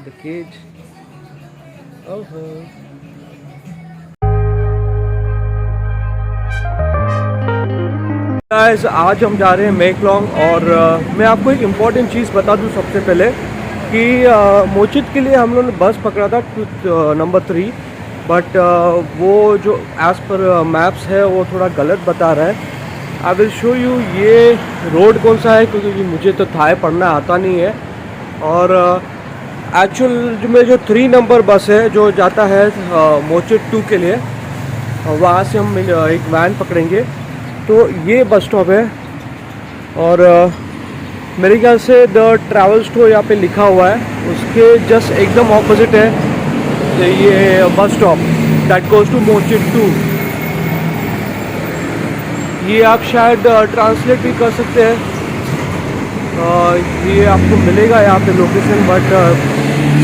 the cage. Oh. Guys आज हम जा रहे हैं मेकलॉन्ग और मैं आपको एक इम्पॉर्टेंट चीज़ बता दूं सबसे पहले कि मोचित के लिए हम लोगों ने बस पकड़ा था नंबर 3 बट वो जो एज़ पर मैप्स है वो थोड़ा गलत बता रहा है। आई विल शो यू ये रोड कौन सा है क्योंकि मुझे तो थाई पढ़ना आता नहीं है। और एक्चुअल में जो 3 नंबर बस है जो जाता है मोचिट 2 के लिए, वहाँ से हम एक वैन पकड़ेंगे। तो ये बस स्टॉप है और मेरे ख्याल से द ट्रैवल स्टोर यहाँ पे लिखा हुआ है, उसके जस्ट एकदम ऑपोजिट है ये bus stop that goes to Mochit 2। ये आप शायद ट्रांसलेट भी कर सकते हैं, ये आपको मिलेगा यहाँ पे लोकेशन, बट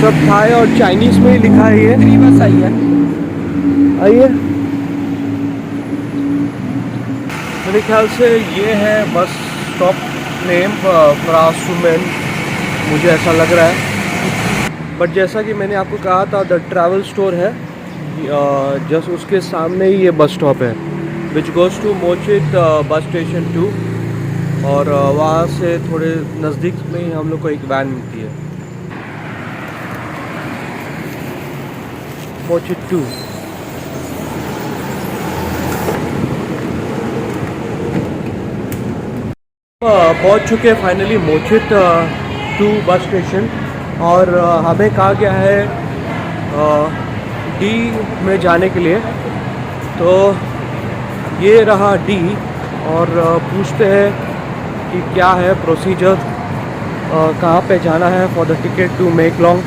सब थाई और चाइनीज़ में ही लिखा है। ये बस आइए मेरे ख्याल से ये है बस स्टॉप नेम फ्रासुमेन, मुझे ऐसा लग रहा है। बट जैसा कि मैंने आपको कहा था द ट्रैवल स्टोर है जस्ट उसके सामने ही ये बस स्टॉप है विच गोज़ टू मोचिट बस स्टेशन 2। और वहाँ से थोड़े नज़दीक में ही हम लोग को एक वैन मिलती है मोचिट 2। पहुंच चुके हैं फाइनली मोचिट 2 बस स्टेशन और हमें कहा गया है डी में जाने के लिए। तो ये रहा डी और पूछते हैं कि क्या है प्रोसीजर, कहाँ पे जाना है for the ticket to Maeklong.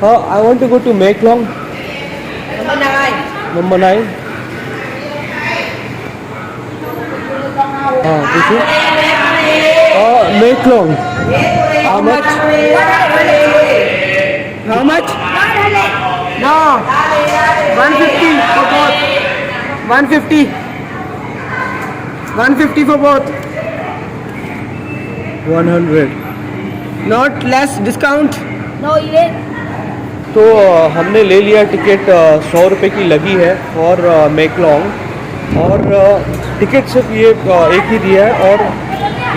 I want to go to Maeklong. Number 9. Maeklong. How much? How much? No. 150 for both. 150. 150 for both. 100. Not less discount. No, ये तो हमने ले लिया टिकट, 100 रुपये की लगी है और मेकलॉन्ग, और टिकट सिर्फ ये एक ही दिया है और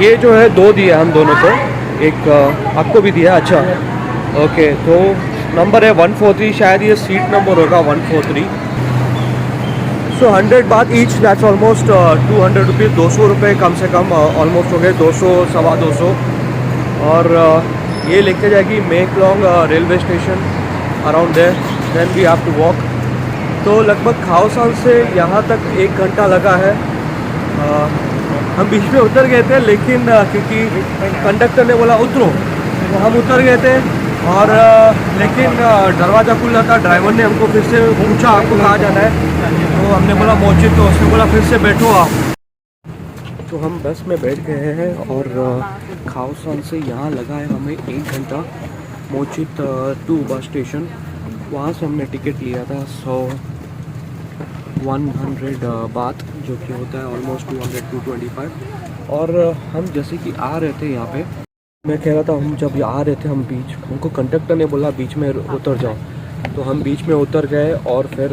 ये जो है 2 दिया हम दोनों को, एक आपको भी दिया। अच्छा ओके, तो नंबर है 143, शायद ये सीट नंबर होगा 143। सो 100 बात ईच, दैट्स ऑलमोस्ट 200 रुपीज़, 200 रुपये कम से कम ऑलमोस्ट हो गए, 200 सवा 200। और ये लेके जाएगी Maeklong railway station around there, then we have to walk. तो लगभग खाओसान से यहाँ तक 1 घंटा लगा है। हम बीच में उतर गए थे लेकिन क्योंकि कंडक्टर ने बोला उतरो, तो हम उतर गए थे और लेकिन दरवाज़ा खुला था। ड्राइवर ने हमको फिर से पूछा आपको कहाँ जाना है, तो हमने बोला मोचिट, तो उसने बोला फिर से बैठो आप। तो हम बस में बैठ गए हैं और खाओसान से यहाँ लगा है हमें 1 घंटा मोचिट 2 बस स्टेशन। वहाँ से हमने टिकट लिया था 100 बात, जो कि होता है ऑलमोस्ट 200 to 225। और हम जैसे कि आ रहे थे यहाँ पे, मैं कह रहा था हम जब आ रहे थे हम बीच, हमको कंडक्टर ने बोला बीच में उतर जाओ, तो हम बीच में उतर गए। और फिर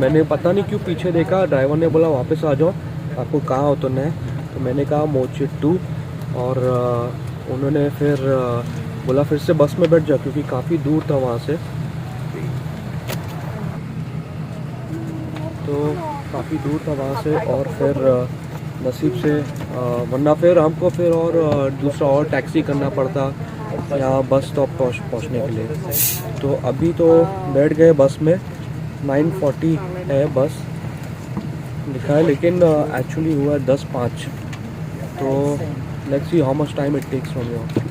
मैंने पता नहीं क्यों पीछे देखा, ड्राइवर ने बोला वापस आ जाओ, आपको कहाँ उतरना है, तो मैंने कहा मोचिट 2। और उन्होंने फिर बोला फिर से बस में बैठ जाओ क्योंकि काफ़ी दूर था वहाँ से, तो काफ़ी दूर था वहाँ से। और फिर नसीब से वरना फिर हमको फिर और दूसरा और टैक्सी करना पड़ता यहाँ बस स्टॉप पहुँचने के लिए। तो अभी तो बैठ गए बस में, 9:40 है बस लिखा है, लेकिन एक्चुअली हुआ है 10:05। तो let's see how much time it takes from here.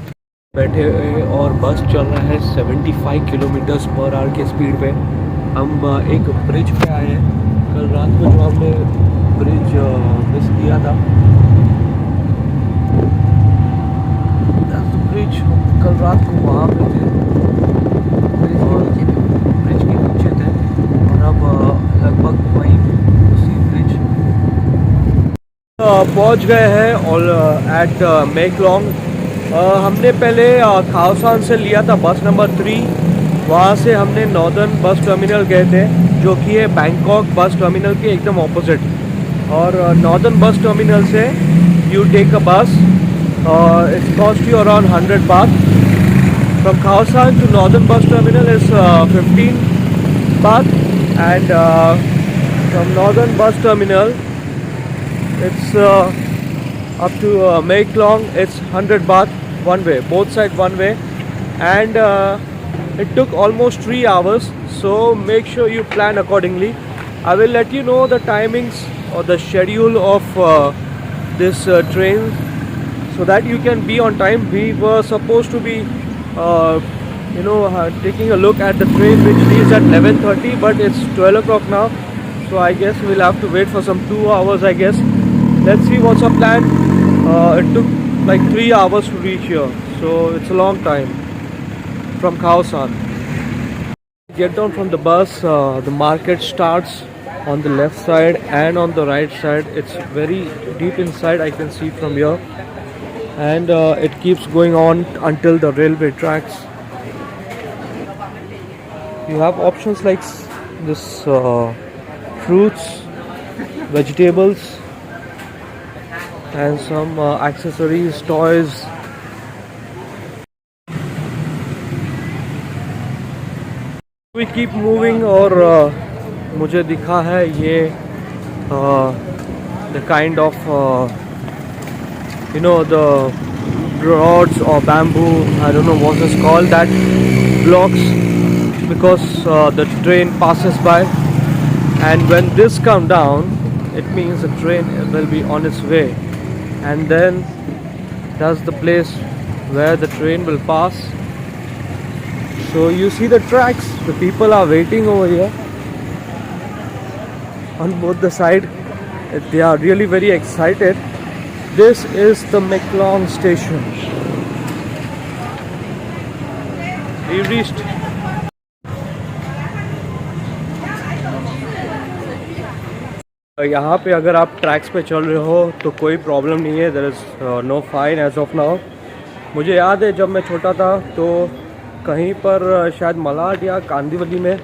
बैठे हुए और बस चल रहा है 75 किलोमीटर्स पर आवर के स्पीड पे। हम एक ब्रिज पे आए हैं, कल रात को जो हमने ब्रिज मिस किया था, ब्रिज कल रात को वहाँ पे थे, ब्रिज के नीचे थे और अब लगभग वहीं पहुंच गए हैं और एट मेकलोंग। हमने पहले खाओसान से लिया था बस नंबर 3। वहाँ से हमने नॉर्दर्न बस टर्मिनल गए थे जो कि है बैंकॉक बस टर्मिनल के एकदम ऑपोजिट। और नॉर्दर्न बस टर्मिनल से you take a bus, it's cost you around 100 baht। From Khaosan to northern bus terminal is 15 baht and from northern bus terminal it's up to Maeklong, it's 100 baht one way, both side one way, and it took almost 3 hours, so make sure you plan accordingly. I will let you know the timings or the schedule of this train so that you can be on time. We were supposed to be taking a look at the train which leaves at 11:30, but it's 12 o'clock now, so I guess we'll have to wait for some 2 hours, I guess. Let's see what's our plan. It took like 3 hours to reach here, so it's a long time from Khaosan. Get down from the bus, the market starts on the left side and on the right side. It's very deep inside, I can see from here, and it keeps going on until the railway tracks. You have options like this, fruits, vegetables, and some accessories, toys. We keep moving और मुझे दिखा है ये the kind of the rods or bamboo, I don't know what it's called, that blocks because the train passes by, and when this come down it means the train will be on its way, and then that's the place where the train will pass. So you see the tracks, the people are waiting over here on both the side. They are really very excited. This is the Maeklong station. We reached. यहाँ पे अगर आप tracks पे चल रहे हो तो कोई प्रॉब्लम नहीं है, there is no fine as of now. मुझे याद है जब मैं छोटा था तो कहीं पर शायद मलाड या कांदीवली में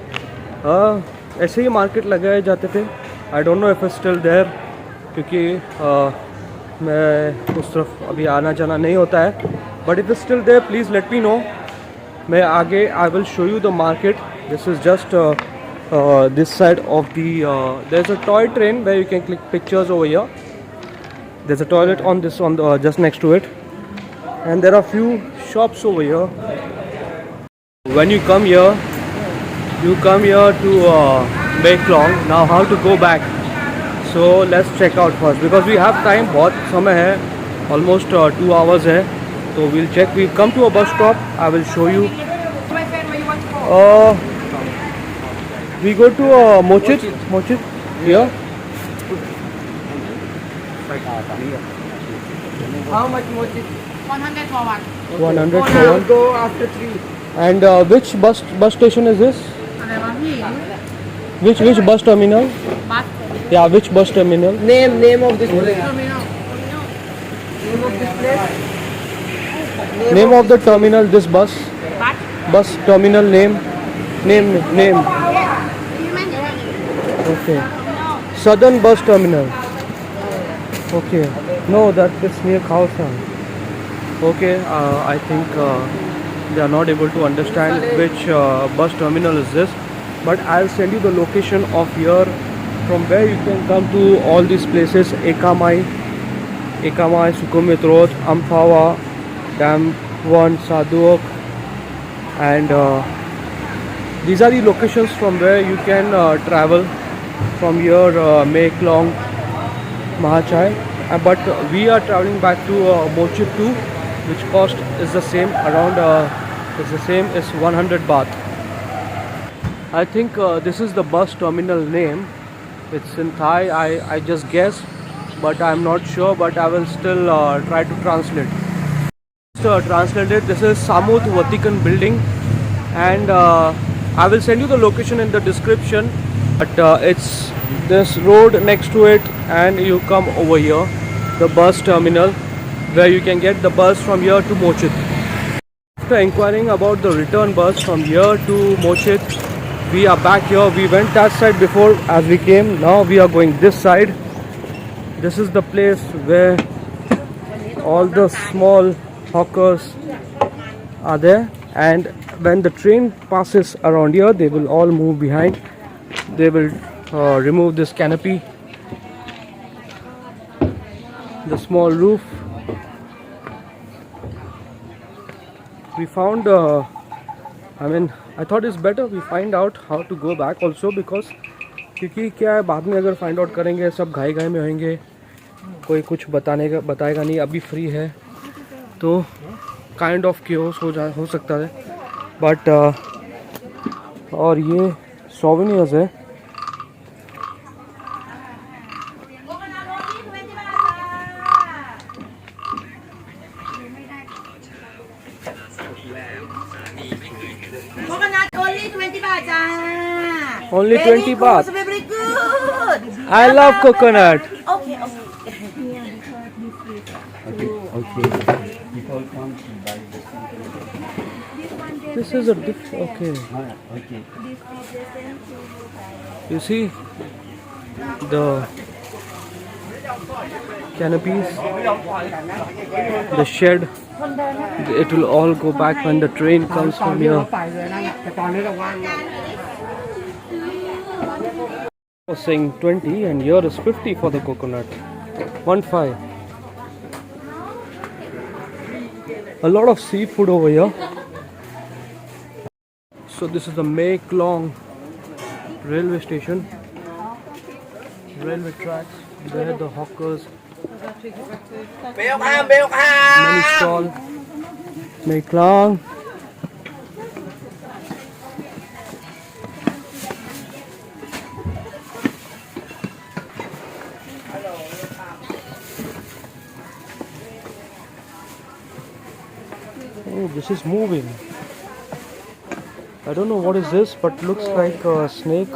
ऐसे ही मार्केट लगाए जाते थे। I don't know if it's still there, क्योंकि मैं उस तरफ अभी आना जाना नहीं होता है, but if it's still there please let me know. मैं आगे I will show you the market. This is just this side of the there's a toy train where you can click pictures over here. There's a toilet on this on the just next to it, and there are few shops over here. When you come here to Maeklong. Now how to go back, so let's check out first because we have time, बहुत समय है, almost 2 hours है, so we'll check. We've come to a bus stop, I will show you. We go to Mochit here. How much Mochit? 100 for one. 100 for one. Go after 3. And which bus station is this? Which bus terminal? Bus. Yeah, which bus terminal? Name of this place. Name of this place. Name of the terminal. This bus. Bus terminal name. Name. Okay. Southern bus terminal. Okay. No, that is near Khaosan. Okay. I think they are not able to understand which bus terminal is this, but I'll send you the location of here from where you can come to all these places: Ekamai, Sukhumvit Road, Amphawa, Dam 1, Saduok, and these are the locations from where you can travel from here, Maeklong, Mahachai, but we are traveling back to Mochit too, which cost is the same, around is 100 baht. I think this is the bus terminal name. It's in Thai. I just guess, but I'm not sure, but I will still try to translate. Translate it. This is Samut Vatican building, and I will send you the location in the description, but it's this road next to it, and you come over here the bus terminal where you can get the bus from here to Mochit. After inquiring about the return bus from here to Mochit, we are back here. We went that side before as we came. Now we are going this side. This is the place where all the small hawkers are there, and when the train passes around here, they will all move behind. They will remove this canopy, the small roof. We found I thought it's better we find out how to go back also, because क्योंकि क्या है, बाद में अगर find out करेंगे सब घाई घाई में होंगे, कोई कुछ बताएगा नहीं. अभी फ्री है तो काइंड ऑफ क्योस हो सकता है. बट और ये सोवेनियर्स है. Coconut only 20 baht. Only 20 baht. Very good. I love coconut. Okay. People come to buy this. This is a different. Okay. Okay. You see the canopies, the shed. It will all go back when the train comes from here. I was saying 20 and here is 50 for the coconut. 1.5. A lot of seafood over here. So this is the Maeklong railway station. Railway tracks. There the hawkers. Many stall. Maeklong. Oh, this is moving. I don't know what is this, but looks like a snake.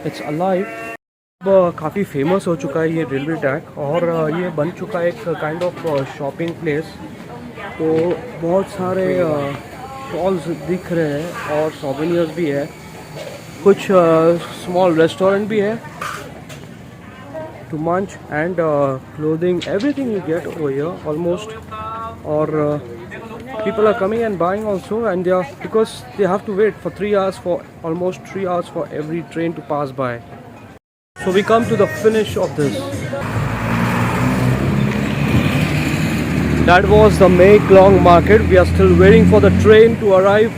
It's alive. अब काफ़ी famous हो चुका है ये railway track, और ये बन चुका है एक काइंड ऑफ शॉपिंग प्लेस. तो बहुत सारे स्टॉल्स दिख रहे हैं और सोवेनियर्स भी है, कुछ स्मॉल रेस्टोरेंट भी है to munch, and clothing, everything you get over here almost. Or people are coming and buying also, and because they have to wait for 3 hours, for almost 3 hours for every train to pass by. So we come to the finish of this. That was the Maeklong market. We are still waiting for the train to arrive.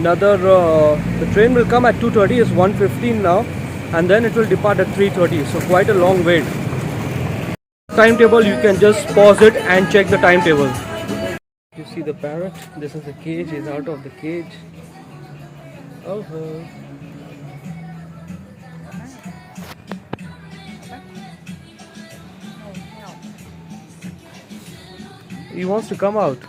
The train will come at 2:30. It's 1:15 now, and then it will depart at 3:30. So quite a long wait. Timetable, you can just pause it and check the timetable. You see the parrot? This is the cage. He's out of the cage. Oh. He wants to come out.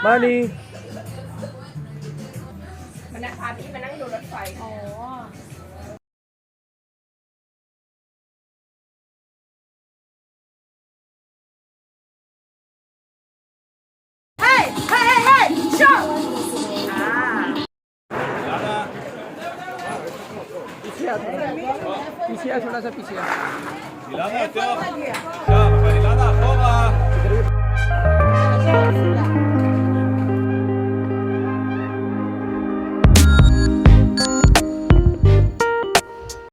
Money. พาพี่มานั่งดูรถไฟ Hey! Show! पीछे थोड़ा सा पीछे. Hilada, tío. Ya, Hilada, joga.